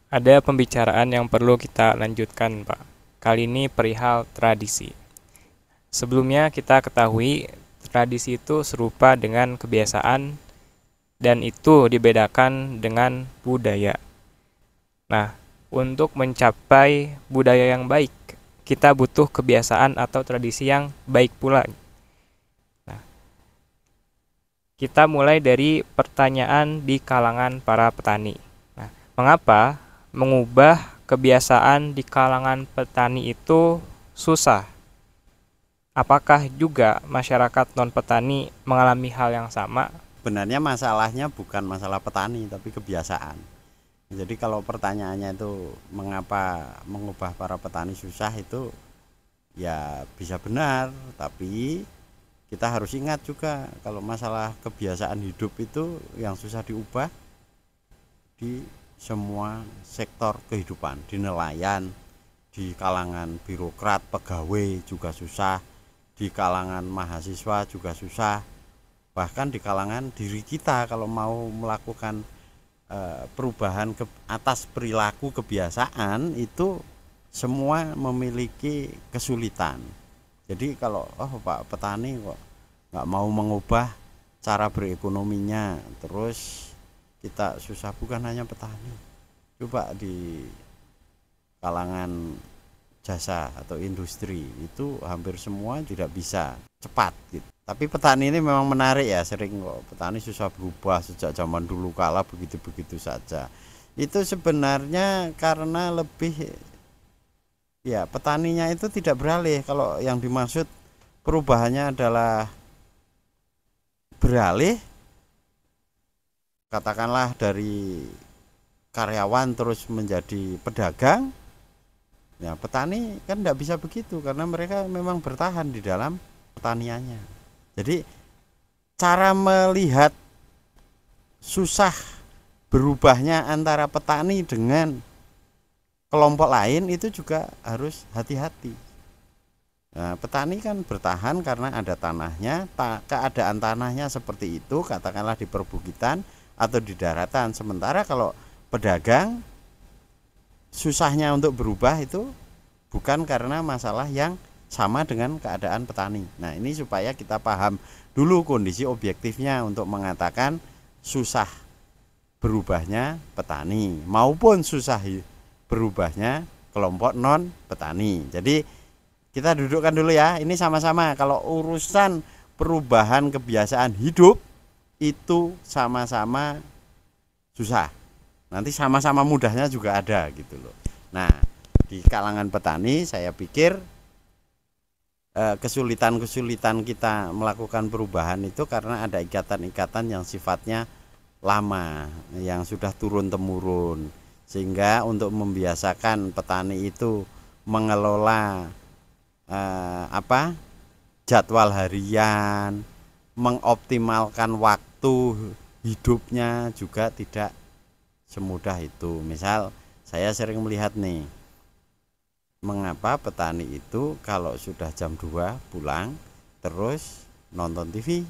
Ada pembicaraan yang perlu kita lanjutkan, Pak. Kali ini perihal tradisi. Sebelumnya kita ketahui tradisi itu serupa dengan kebiasaan dan itu dibedakan dengan budaya. Nah, untuk mencapai budaya yang baik, kita butuh kebiasaan atau tradisi yang baik pula. Nah, kita mulai dari pertanyaan di kalangan para petani. Nah, mengapa mengubah kebiasaan di kalangan petani itu susah? Apakah juga masyarakat non-petani mengalami hal yang sama? Sebenarnya masalahnya bukan masalah petani tapi kebiasaan. Jadi kalau pertanyaannya itu mengapa mengubah para petani susah, itu ya bisa benar, tapi kita harus ingat juga kalau masalah kebiasaan hidup itu yang susah diubah di semua sektor kehidupan, di nelayan, di kalangan birokrat, pegawai juga susah, di kalangan mahasiswa juga susah, bahkan di kalangan diri kita kalau mau melakukan perubahan ke atas perilaku kebiasaan itu semua memiliki kesulitan. Jadi kalau Pak petani kok nggak mau mengubah cara berekonominya, terus kita susah. Bukan hanya petani, coba di kalangan jasa atau industri itu hampir semua tidak bisa cepat gitu. Tapi petani ini memang menarik ya, sering kok petani susah berubah sejak zaman dulu kala begitu-begitu saja. Itu sebenarnya karena lebih ya petaninya itu tidak beralih. Kalau yang dimaksud perubahannya adalah beralih, katakanlah dari karyawan terus menjadi pedagang. Ya, petani kan tidak bisa begitu karena mereka memang bertahan di dalam pertaniannya. Jadi cara melihat susah berubahnya antara petani dengan kelompok lain itu juga harus hati-hati. Nah, petani kan bertahan karena ada tanahnya, keadaan tanahnya seperti itu, katakanlah di perbukitan atau di daratan. Sementara kalau pedagang susahnya untuk berubah itu bukan karena masalah yang sama dengan keadaan petani. Nah, ini supaya kita paham dulu kondisi objektifnya untuk mengatakan susah berubahnya petani maupun susah berubahnya kelompok non petani. Jadi kita dudukkan dulu ya, ini sama-sama kalau urusan perubahan kebiasaan hidup itu sama-sama susah. Nanti sama-sama mudahnya juga ada gitu loh. Nah, di kalangan petani saya pikir kesulitan-kesulitan kita melakukan perubahan itu karena ada ikatan-ikatan yang sifatnya lama, yang sudah turun-temurun, sehingga untuk membiasakan petani itu mengelola jadwal harian, mengoptimalkan waktu hidupnya juga tidak semudah itu. Misal saya sering melihat nih, mengapa petani itu kalau sudah jam 2 pulang terus nonton TV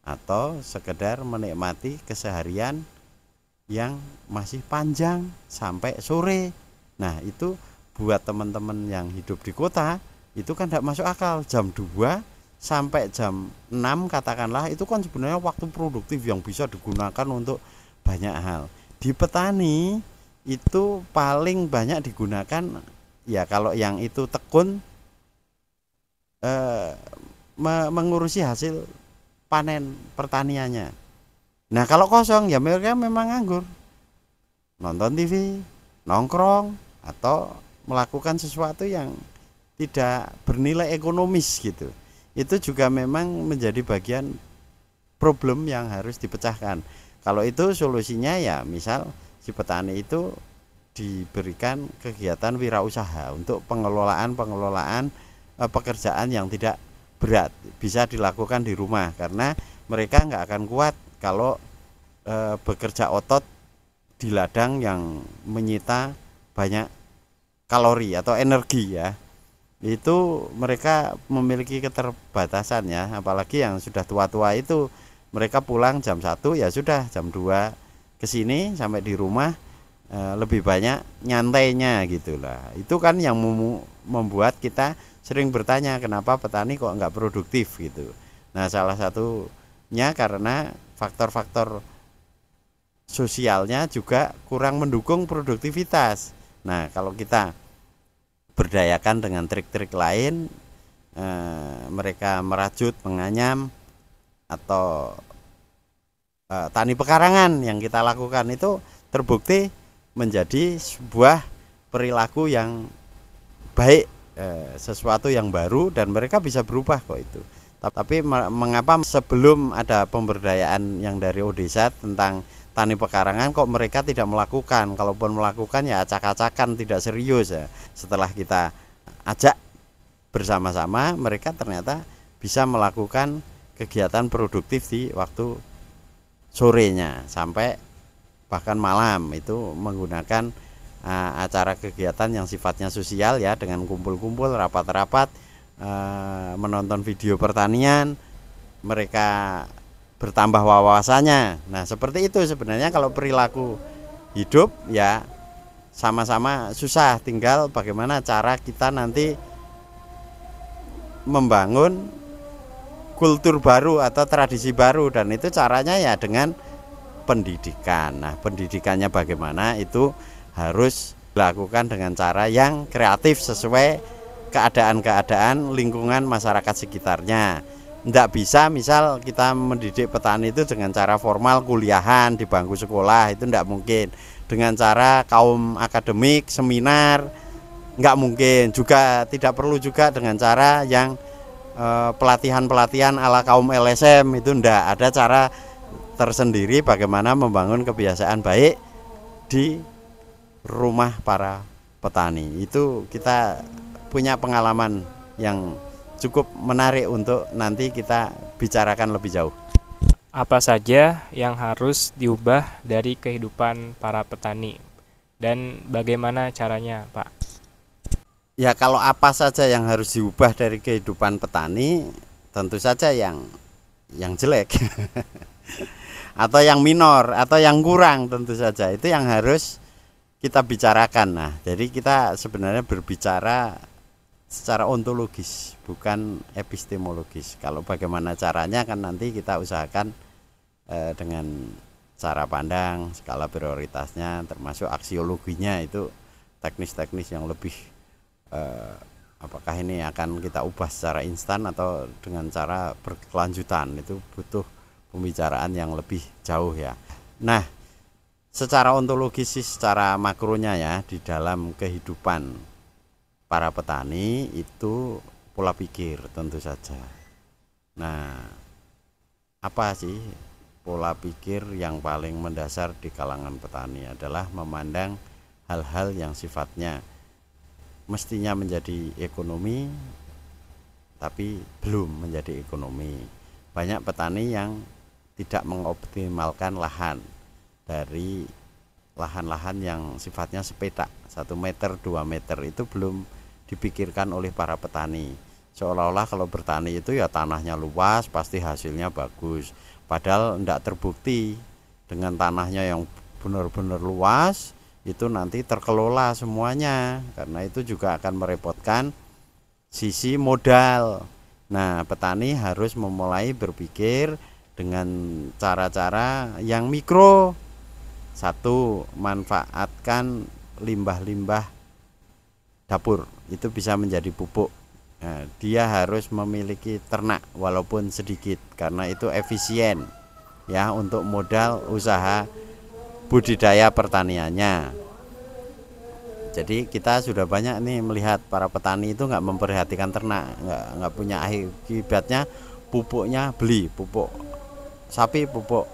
atau sekedar menikmati keseharian yang masih panjang sampai sore. Nah, itu buat teman-teman yang hidup di kota itu kan tidak masuk akal. Jam 2 sampai jam 6 katakanlah, itu kan sebenarnya waktu produktif yang bisa digunakan untuk banyak hal. Di petani itu paling banyak digunakan ya kalau yang itu tekun mengurusi hasil panen pertaniannya. Nah, kalau kosong ya mereka memang nganggur, nonton TV, nongkrong, atau melakukan sesuatu yang tidak bernilai ekonomis gitu. Itu juga memang menjadi bagian problem yang harus dipecahkan. Kalau itu solusinya ya misal si petani itu diberikan kegiatan wirausaha untuk pengelolaan pekerjaan yang tidak berat, bisa dilakukan di rumah, karena mereka nggak akan kuat kalau bekerja otot di ladang yang menyita banyak kalori atau energi ya. Itu mereka memiliki keterbatasan ya, apalagi yang sudah tua-tua itu mereka pulang jam 1 ya sudah jam 2 ke sini sampai di rumah lebih banyak nyantainya gitulah. Itu kan yang membuat kita sering bertanya kenapa petani kok nggak produktif gitu. Nah, salah satunya karena faktor-faktor sosialnya juga kurang mendukung produktivitas. Nah, kalau kita berdayakan dengan trik-trik lain, mereka merajut, menganyam, atau tani pekarangan yang kita lakukan itu terbukti menjadi sebuah perilaku yang baik, sesuatu yang baru, dan mereka bisa berubah kok itu. Tapi mengapa sebelum ada pemberdayaan yang dari Odesa tentang tani pekarangan kok mereka tidak melakukan? Kalaupun melakukan ya acak-acakan, tidak serius ya. Setelah kita ajak bersama-sama, mereka ternyata bisa melakukan kegiatan produktif di waktu sorenya sampai bahkan malam, itu menggunakan acara kegiatan yang sifatnya sosial ya, dengan kumpul-kumpul, rapat-rapat, menonton video pertanian, mereka bertambah wawasannya. Nah, seperti itu sebenarnya. Kalau perilaku hidup ya sama-sama susah, tinggal bagaimana cara kita nanti membangun kultur baru atau tradisi baru, dan itu caranya ya dengan pendidikan. Nah, pendidikannya bagaimana itu harus dilakukan dengan cara yang kreatif sesuai keadaan-keadaan lingkungan masyarakat sekitarnya. Tidak bisa misal kita mendidik petani itu dengan cara formal kuliahan di bangku sekolah, itu tidak mungkin. Dengan cara kaum akademik, seminar, nggak mungkin. Juga tidak perlu juga dengan cara yang pelatihan-pelatihan ala kaum LSM, itu ndak. Ada cara tersendiri bagaimana membangun kebiasaan baik di rumah para petani. Itu kita punya pengalaman yang cukup menarik untuk nanti kita bicarakan lebih jauh. Apa saja yang harus diubah dari kehidupan para petani dan bagaimana caranya, Pak? Ya, kalau apa saja yang harus diubah dari kehidupan petani, tentu saja yang jelek atau yang minor atau yang kurang, tentu saja itu yang harus kita bicarakan. Nah, jadi kita sebenarnya berbicara secara ontologis, bukan epistemologis. Kalau bagaimana caranya kan nanti kita usahakan dengan cara pandang, skala prioritasnya, termasuk aksiologinya, itu teknis-teknis yang lebih apakah ini akan kita ubah secara instan atau dengan cara berkelanjutan, itu butuh pembicaraan yang lebih jauh ya. Nah, secara ontologis sih, secara makronya ya, di dalam kehidupan para petani itu pola pikir tentu saja. Nah, apa sih pola pikir yang paling mendasar di kalangan petani? Adalah memandang hal-hal yang sifatnya mestinya menjadi ekonomi tapi belum menjadi ekonomi. Banyak petani yang tidak mengoptimalkan lahan, dari lahan-lahan yang sifatnya sepetak 1 meter 2 meter itu belum dipikirkan oleh para petani. Seolah-olah kalau bertani itu ya tanahnya luas pasti hasilnya bagus, padahal tidak terbukti. Dengan tanahnya yang benar-benar luas itu nanti terkelola semuanya, karena itu juga akan merepotkan sisi modal. Nah, petani harus memulai berpikir dengan cara-cara yang mikro. Satu, manfaatkan limbah-limbah dapur, itu bisa menjadi pupuk. Nah, dia harus memiliki ternak walaupun sedikit, karena itu efisien ya untuk modal usaha budidaya pertaniannya. Jadi kita sudah banyak nih melihat para petani itu nggak memperhatikan ternak, nggak punya, akibatnya pupuknya beli pupuk sapi, pupuk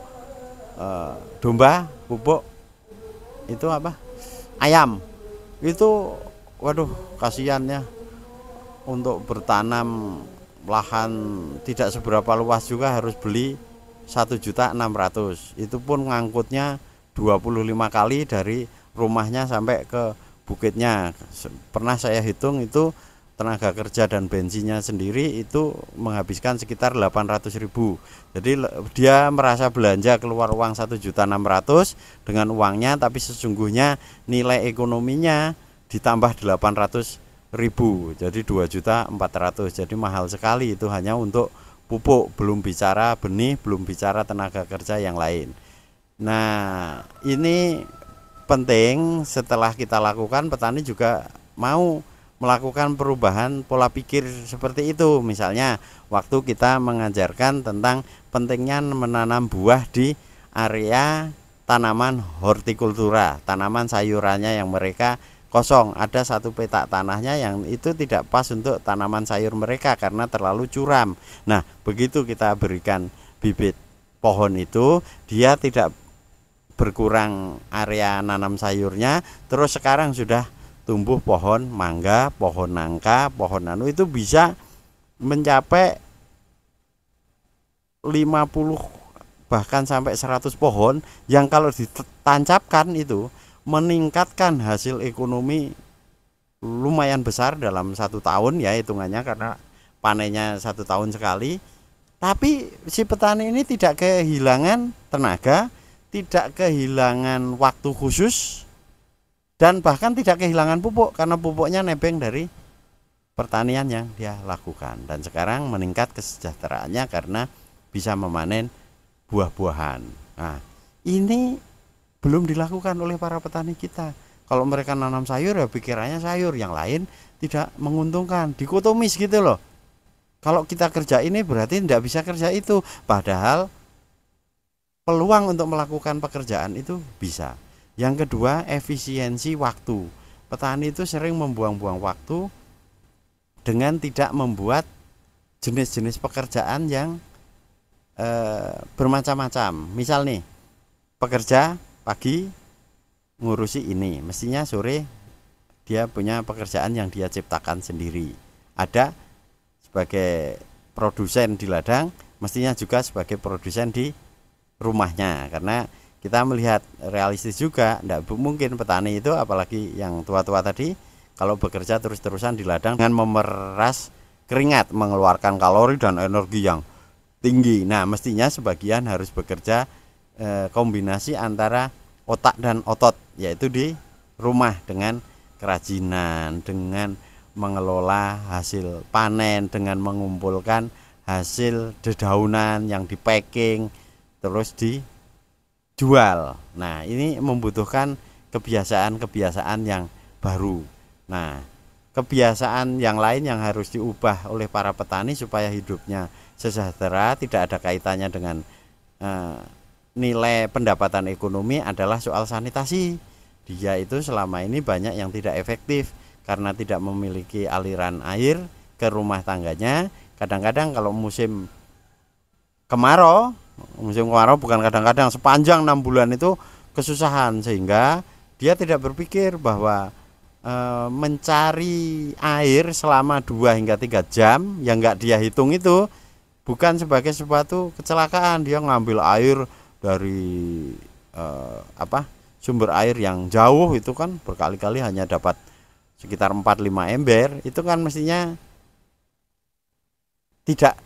domba, pupuk itu apa, ayam. Itu waduh, kasihannya untuk bertanam lahan tidak seberapa luas juga harus beli 1.600.000. Itu pun ngangkutnya 25 kali dari rumahnya sampai ke bukitnya. Pernah saya hitung itu tenaga kerja dan bensinnya sendiri itu menghabiskan sekitar 800.000. Jadi dia merasa belanja keluar uang 1.600.000 dengan uangnya, tapi sesungguhnya nilai ekonominya ditambah 800.000, jadi 2.400.000. Jadi mahal sekali itu hanya untuk pupuk, belum bicara benih, belum bicara tenaga kerja yang lain. Nah, ini penting. Setelah kita lakukan, petani juga mau melakukan perubahan pola pikir seperti itu. Misalnya waktu kita mengajarkan tentang pentingnya menanam buah di area tanaman hortikultura, tanaman sayurannya yang mereka kosong, ada satu petak tanahnya yang itu tidak pas untuk tanaman sayur mereka karena terlalu curam. Nah, begitu kita berikan bibit pohon itu, dia tidak berkurang area nanam sayurnya, terus sekarang sudah tumbuh pohon mangga, pohon nangka, pohon anu, itu bisa mencapai 50 bahkan sampai 100 pohon yang kalau ditancapkan itu meningkatkan hasil ekonomi lumayan besar dalam 1 tahun ya hitungannya, karena panennya 1 tahun sekali. Tapi si petani ini tidak kehilangan tenaga, tidak kehilangan waktu khusus, dan bahkan tidak kehilangan pupuk karena pupuknya nebeng dari pertanian yang dia lakukan. Dan sekarang meningkat kesejahteraannya karena bisa memanen buah-buahan. Nah, ini belum dilakukan oleh para petani kita. Kalau mereka nanam sayur ya pikirannya sayur, yang lain tidak menguntungkan, dikotomis gitu loh. Kalau kita kerja ini berarti tidak bisa kerja itu, padahal peluang untuk melakukan pekerjaan itu bisa. Yang kedua, efisiensi waktu. Petani itu sering membuang-buang waktu dengan tidak membuat jenis-jenis pekerjaan yang bermacam-macam. Misal nih, pekerja pagi ngurusi ini, mestinya sore dia punya pekerjaan yang dia ciptakan sendiri. Ada sebagai produsen di ladang, mestinya juga sebagai produsen di rumahnya, karena kita melihat realistis juga, tidak mungkin petani itu, apalagi yang tua-tua tadi, kalau bekerja terus-terusan di ladang dengan memeras keringat, mengeluarkan kalori dan energi yang tinggi. Nah, mestinya sebagian harus bekerja kombinasi antara otak dan otot, yaitu di rumah dengan kerajinan, dengan mengelola hasil panen, dengan mengumpulkan hasil dedaunan yang di packing terus dijual. Nah, ini membutuhkan kebiasaan-kebiasaan yang baru. Nah, kebiasaan yang lain yang harus diubah oleh para petani supaya hidupnya sejahtera, tidak ada kaitannya dengan nilai pendapatan ekonomi, adalah soal sanitasi. Dia itu selama ini banyak yang tidak efektif karena tidak memiliki aliran air ke rumah tangganya. Kadang-kadang kalau musim kemarau bukan kadang-kadang, sepanjang 6 bulan itu kesusahan, sehingga dia tidak berpikir bahwa mencari air selama 2 hingga 3 jam yang enggak dia hitung itu bukan sebagai suatu kecelakaan. Dia ngambil air dari sumber air yang jauh, itu kan berkali-kali hanya dapat sekitar 4-5 ember, itu kan mestinya tidak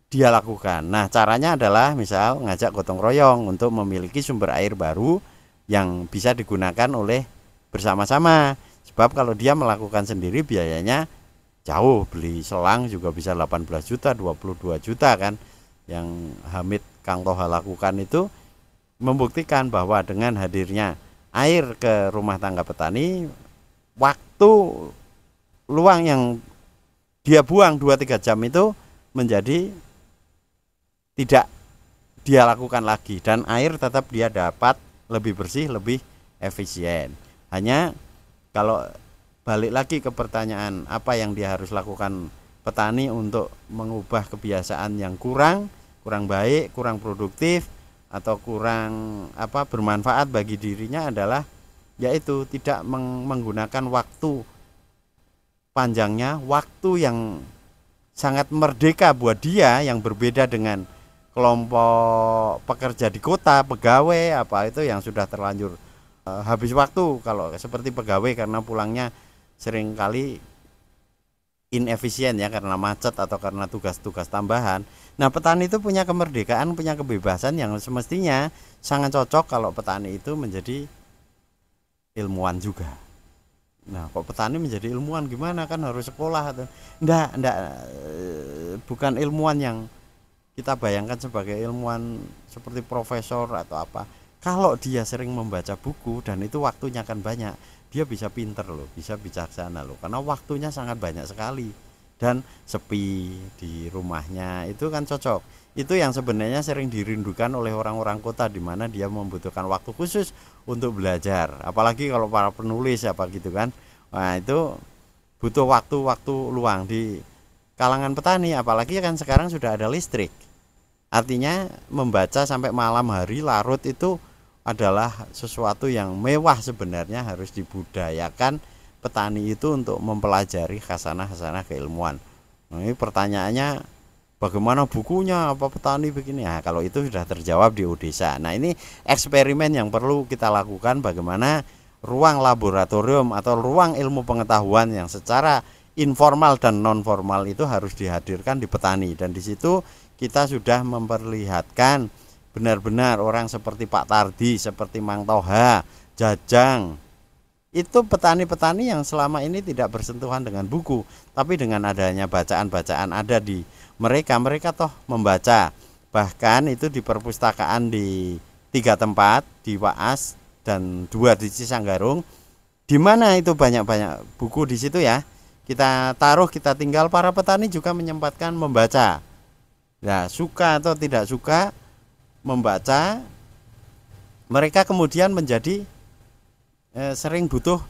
dia lakukan. Nah, caranya adalah misal ngajak gotong royong untuk memiliki sumber air baru yang bisa digunakan oleh bersama-sama. Sebab kalau dia melakukan sendiri biayanya jauh, beli selang juga bisa 18 juta, 22 juta kan. Yang Hamid Kang Toha lakukan itu membuktikan bahwa dengan hadirnya air ke rumah tangga petani, waktu luang yang dia buang 2-3 jam itu menjadi tidak dia lakukan lagi, dan air tetap dia dapat lebih bersih, lebih efisien. Hanya kalau balik lagi ke pertanyaan apa yang dia harus lakukan petani untuk mengubah kebiasaan yang kurang baik, kurang produktif, atau kurang bermanfaat bagi dirinya, adalah yaitu tidak menggunakan waktu panjangnya, waktu yang sangat merdeka buat dia, yang berbeda dengan kelompok pekerja di kota, pegawai itu yang sudah terlanjur habis waktu. Kalau seperti pegawai, karena pulangnya seringkali inefisien ya karena macet atau karena tugas-tugas tambahan. Nah, petani itu punya kemerdekaan, punya kebebasan yang semestinya sangat cocok kalau petani itu menjadi ilmuwan juga. Nah, kok petani menjadi ilmuwan gimana, kan harus sekolah atau enggak, bukan ilmuwan yang kita bayangkan sebagai ilmuwan seperti profesor atau apa. Kalau dia sering membaca buku dan itu waktunya kan banyak, dia bisa pinter loh, bisa bijaksana loh, karena waktunya sangat banyak sekali dan sepi di rumahnya, itu kan cocok. Itu yang sebenarnya sering dirindukan oleh orang-orang kota, di mana dia membutuhkan waktu khusus untuk belajar, apalagi kalau para penulis apa gitu kan. Nah, itu butuh waktu-waktu luang di kalangan petani, apalagi kan sekarang sudah ada listrik. Artinya membaca sampai malam hari larut itu adalah sesuatu yang mewah, sebenarnya harus dibudayakan petani itu untuk mempelajari khasanah-khasanah keilmuan. Nah, ini pertanyaannya bagaimana bukunya, apa petani begini. Nah, kalau itu sudah terjawab di Udesa. Nah, ini eksperimen yang perlu kita lakukan, bagaimana ruang laboratorium atau ruang ilmu pengetahuan yang secara informal dan non formal itu harus dihadirkan di petani, dan di situ kita sudah memperlihatkan benar-benar orang seperti Pak Tardi, seperti Mang Toha, Jajang, itu petani-petani yang selama ini tidak bersentuhan dengan buku, tapi dengan adanya bacaan-bacaan ada di mereka, mereka toh membaca. Bahkan itu di perpustakaan di 3 tempat, di Waas dan 2 di Cisanggarung, di mana itu banyak-banyak buku di situ ya. Kita taruh, kita tinggal, para petani juga menyempatkan membaca. Nah, suka atau tidak suka membaca, mereka kemudian menjadi sering butuh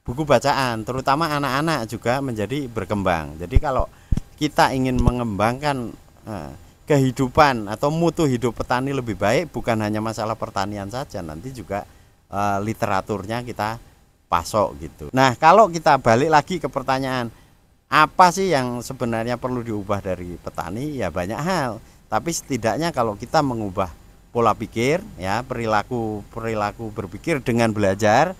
buku bacaan, terutama anak-anak juga menjadi berkembang. Jadi kalau kita ingin mengembangkan kehidupan atau mutu hidup petani lebih baik, bukan hanya masalah pertanian saja, nanti juga literaturnya kita pasok gitu. Nah, kalau kita balik lagi ke pertanyaan, apa sih yang sebenarnya perlu diubah dari petani? Ya banyak hal, tapi setidaknya kalau kita mengubah pola pikir ya, perilaku berpikir dengan belajar,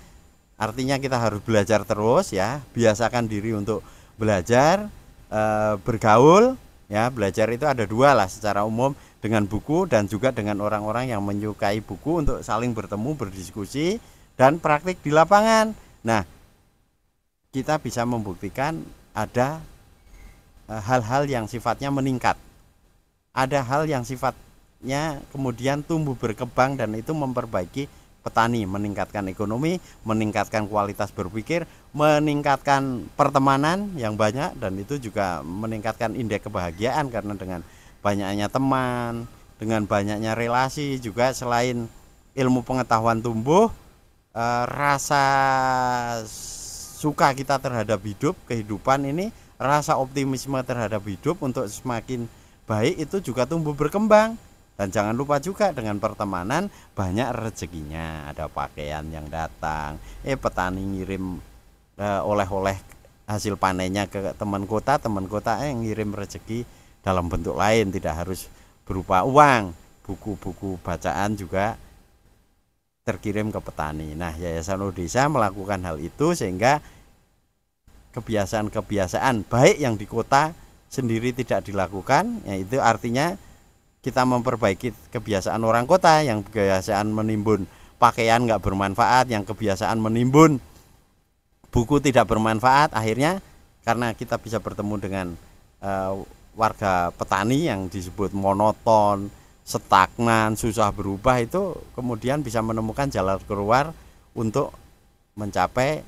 artinya kita harus belajar terus ya, biasakan diri untuk belajar, bergaul ya. Belajar itu ada 2 lah secara umum, dengan buku dan juga dengan orang-orang yang menyukai buku, untuk saling bertemu, berdiskusi dan praktik di lapangan. Nah, kita bisa membuktikan ada hal-hal yang sifatnya meningkat, ada hal yang sifatnya kemudian tumbuh berkembang, dan itu memperbaiki petani, meningkatkan ekonomi, meningkatkan kualitas berpikir, meningkatkan pertemanan yang banyak, dan itu juga meningkatkan indeks kebahagiaan, karena dengan banyaknya teman, dengan banyaknya relasi juga, selain ilmu pengetahuan tumbuh, rasa suka kita terhadap hidup, kehidupan ini, rasa optimisme terhadap hidup untuk semakin baik itu juga tumbuh berkembang. Dan jangan lupa juga dengan pertemanan banyak rezekinya, ada pakaian yang datang, petani ngirim oleh-oleh hasil panennya ke teman kota yang ngirim rezeki dalam bentuk lain, tidak harus berupa uang. Buku-buku bacaan juga terkirim ke petani. Nah, Yayasan Odesa melakukan hal itu sehingga kebiasaan-kebiasaan baik yang di kota sendiri tidak dilakukan, yaitu artinya kita memperbaiki kebiasaan orang kota yang kebiasaan menimbun pakaian nggak bermanfaat, yang kebiasaan menimbun buku tidak bermanfaat. Akhirnya karena kita bisa bertemu dengan warga petani yang disebut monoton, stagnan, susah berubah, itu kemudian bisa menemukan jalan keluar untuk mencapai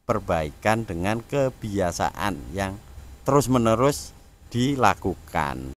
perbaikan dengan kebiasaan yang terus-menerus dilakukan.